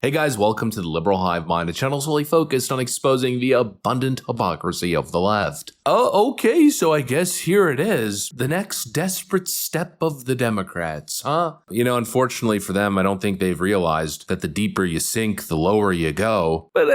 Hey guys, welcome to the Liberal Hive Mind, a channel solely focused on exposing the abundant hypocrisy of the left. Oh, okay, so I guess here it is. The next desperate step of the Democrats, huh? You know, unfortunately for them, I don't think they've realized that the deeper you sink, the lower you go. But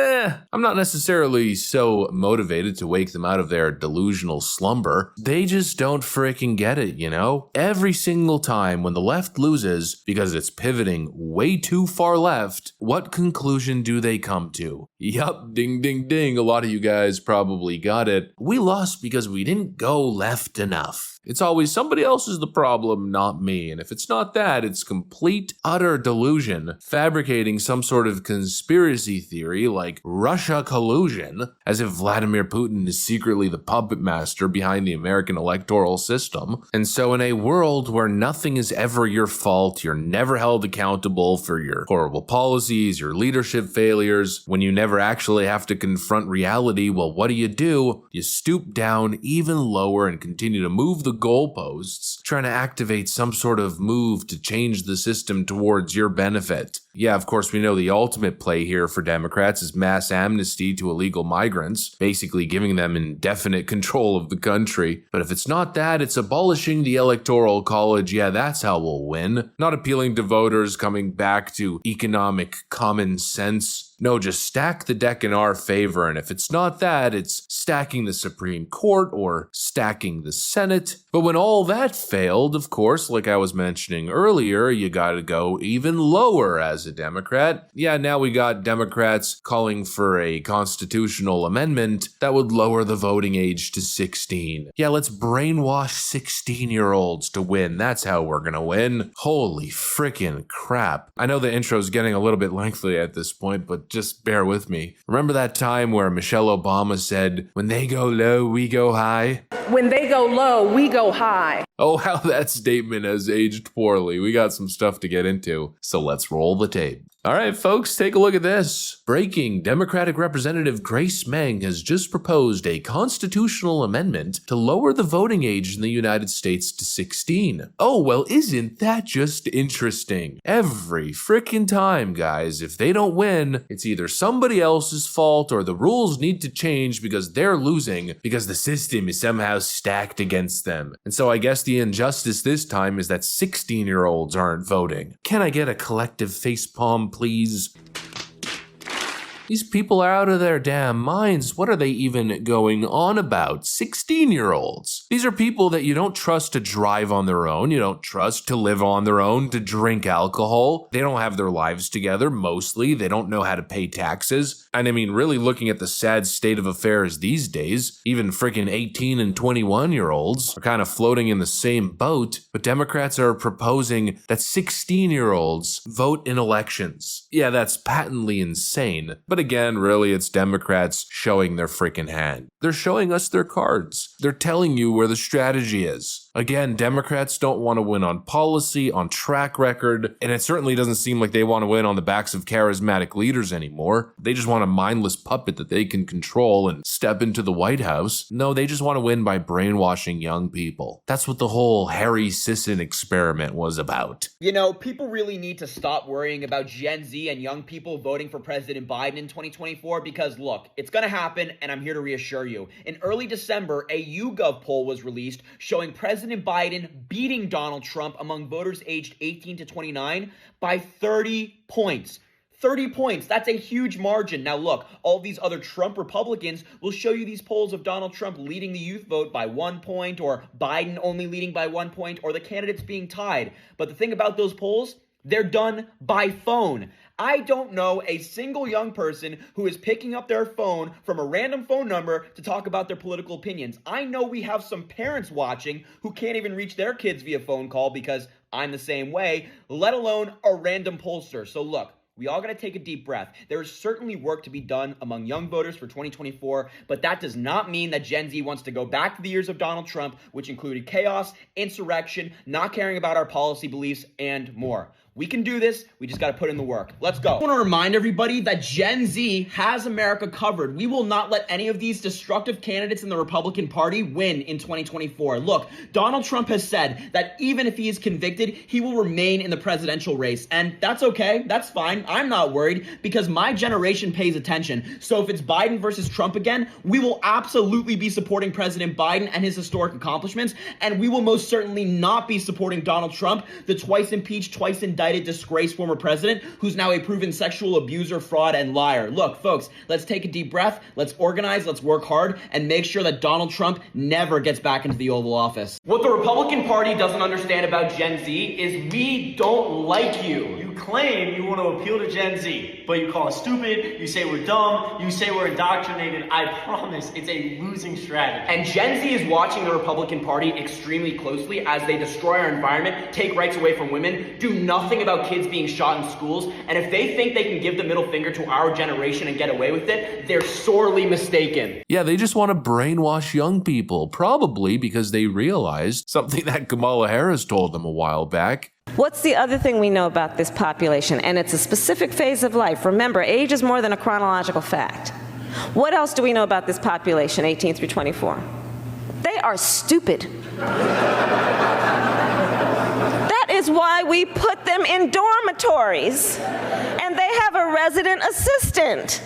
I'm not necessarily so motivated to wake them out of their delusional slumber. They just don't frickin' get it, you know? Every single time when the left loses because it's pivoting way too far left, what conclusion do they come to? Yup, ding ding ding, a lot of you guys probably got it. We lost because we didn't go left enough. It's always somebody else is the problem, not me. And if it's not that, it's complete, utter delusion, fabricating some sort of conspiracy theory like Russia collusion, as if Vladimir Putin is secretly the puppet master behind the American electoral system. And so in a world where nothing is ever your fault, you're never held accountable for your horrible policies, your leadership failures, when you never actually have to confront reality, well, what do? You stoop down even lower and continue to move the goalposts, trying to activate some sort of move to change the system towards your benefit. Yeah, of course, we know the ultimate play here for Democrats is mass amnesty to illegal migrants, basically giving them indefinite control of the country. But if it's not that, it's abolishing the Electoral College. Yeah, that's how we'll win. Not appealing to voters, coming back to economic common sense. No, just stack the deck in our favor, and if it's not that, it's stacking the Supreme Court or stacking the Senate. But when all that failed, of course, like I was mentioning earlier, you gotta go even lower as a Democrat. Yeah, now we got Democrats calling for a constitutional amendment that would lower the voting age to 16. Yeah, let's brainwash 16-year-olds to win. That's how we're gonna win. Holy frickin' crap. I know the intro's getting a little bit lengthy at this point, but just bear with me. Remember that time where Michelle Obama said, "When they go low, we go high"? When they go low, we go high. Oh, how that statement has aged poorly. We got some stuff to get into, so let's roll the tape. All right, folks, take a look at this. Breaking: Democratic Representative Grace Meng has just proposed a constitutional amendment to lower the voting age in the United States to 16. Oh, well, isn't that just interesting? Every frickin' time, guys, if they don't win, it's either somebody else's fault or the rules need to change because they're losing because the system is somehow stacked against them. And so I guess the injustice this time is that 16-year-olds aren't voting. Can I get a collective facepalm, please? These people are out of their damn minds. What are they even going on about? 16-year-olds. These are people that you don't trust to drive on their own. You don't trust to live on their own, to drink alcohol. They don't have their lives together, mostly. They don't know how to pay taxes. And I mean, really looking at the sad state of affairs these days, even freaking 18 and 21-year-olds are kind of floating in the same boat. But Democrats are proposing that 16-year-olds vote in elections. Yeah, that's patently insane. But again, really, it's Democrats showing their freaking hand. They're showing us their cards. They're telling you where the strategy is. Again, Democrats don't want to win on policy, on track record, and it certainly doesn't seem like they want to win on the backs of charismatic leaders anymore. They just want a mindless puppet that they can control and step into the White House. No, they just want to win by brainwashing young people. That's what the whole Harry Sisson experiment was about. You know, people really need to stop worrying about Gen Z and young people voting for President Biden in 2024 because, look, it's going to happen, and I'm here to reassure you. In early December, a YouGov poll was released showing President Biden beating Donald Trump among voters aged 18 to 29 by 30 points. 30 points. That's a huge margin. Now, look, all these other Trump Republicans will show you these polls of Donald Trump leading the youth vote by 1 point, or Biden only leading by 1 point, or the candidates being tied. But the thing about those polls, they're done by phone. I don't know a single young person who is picking up their phone from a random phone number to talk about their political opinions. I know we have some parents watching who can't even reach their kids via phone call because I'm the same way, let alone a random pollster. So look, we all got to take a deep breath. There is certainly work to be done among young voters for 2024, but that does not mean that Gen Z wants to go back to the years of Donald Trump, which included chaos, insurrection, not caring about our policy beliefs, and more. We can do this. We just got to put in the work. Let's go. I want to remind everybody that Gen Z has America covered. We will not let any of these destructive candidates in the Republican Party win in 2024. Look, Donald Trump has said that even if he is convicted, he will remain in the presidential race. And that's okay. That's fine. I'm not worried because my generation pays attention. So if it's Biden versus Trump again, we will absolutely be supporting President Biden and his historic accomplishments. And we will most certainly not be supporting Donald Trump, the twice impeached, twice indicted, disgraced former president who's now a proven sexual abuser, fraud, and liar. Look, folks, let's take a deep breath. Let's organize. Let's work hard and make sure that Donald Trump never gets back into the Oval Office. What the Republican Party doesn't understand about Gen Z is we don't like you. You claim you want to appeal to Gen Z, but you call us stupid, you say we're dumb, you say we're indoctrinated. I promise it's a losing strategy. And Gen Z is watching the Republican Party extremely closely as they destroy our environment, take rights away from women, do nothing about kids being shot in schools, and if they think they can give the middle finger to our generation and get away with it, they're sorely mistaken. Yeah, they just want to brainwash young people, probably because they realized something that Kamala Harris told them a while back. What's the other thing we know about this population? And it's a specific phase of life. Remember, age is more than a chronological fact. What else do we know about this population, 18 through 24? They are stupid. That is why we put them in dormitories, and they have a resident assistant.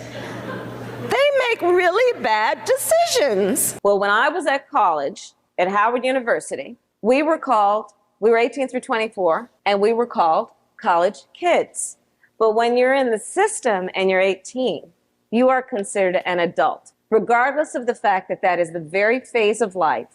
They make really bad decisions. Well, when I was at college at Howard University, we were 18 through 24, and we were called college kids. But when you're in the system and you're 18, you are considered an adult, regardless of the fact that that is the very phase of life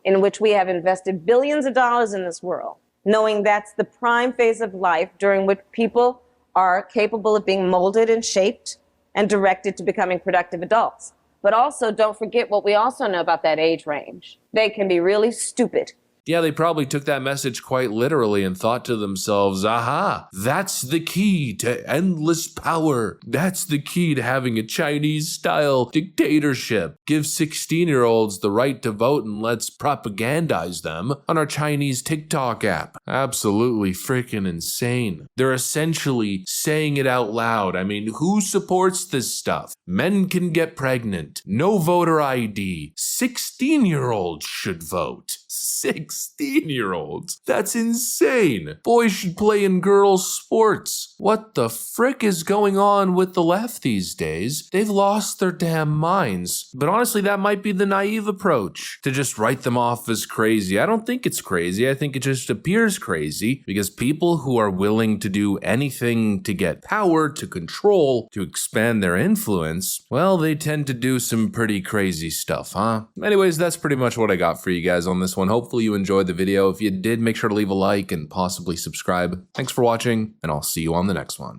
in which we have invested billions of dollars in this world, knowing that's the prime phase of life during which people are capable of being molded and shaped and directed to becoming productive adults. But also, don't forget what we also know about that age range. They can be really stupid. Yeah, they probably took that message quite literally and thought to themselves, aha, that's the key to endless power. That's the key to having a Chinese-style dictatorship. Give 16-year-olds the right to vote and let's propagandize them on our Chinese TikTok app. Absolutely freaking insane. They're essentially saying it out loud. I mean, who supports this stuff? Men can get pregnant. No voter ID. 16-year-olds should vote. 16-year-olds. That's insane. Boys should play in girls' sports. What the frick is going on with the left these days? They've lost their damn minds. But honestly, that might be the naive approach, to just write them off as crazy. I don't think it's crazy. I think it just appears crazy because people who are willing to do anything to get power, to control, to expand their influence, well, they tend to do some pretty crazy stuff, huh? Anyways, that's pretty much what I got for you guys on this one. Hopefully you enjoyed the video. If you did, make sure to leave a like and possibly subscribe. Thanks for watching, and I'll see you on the next one.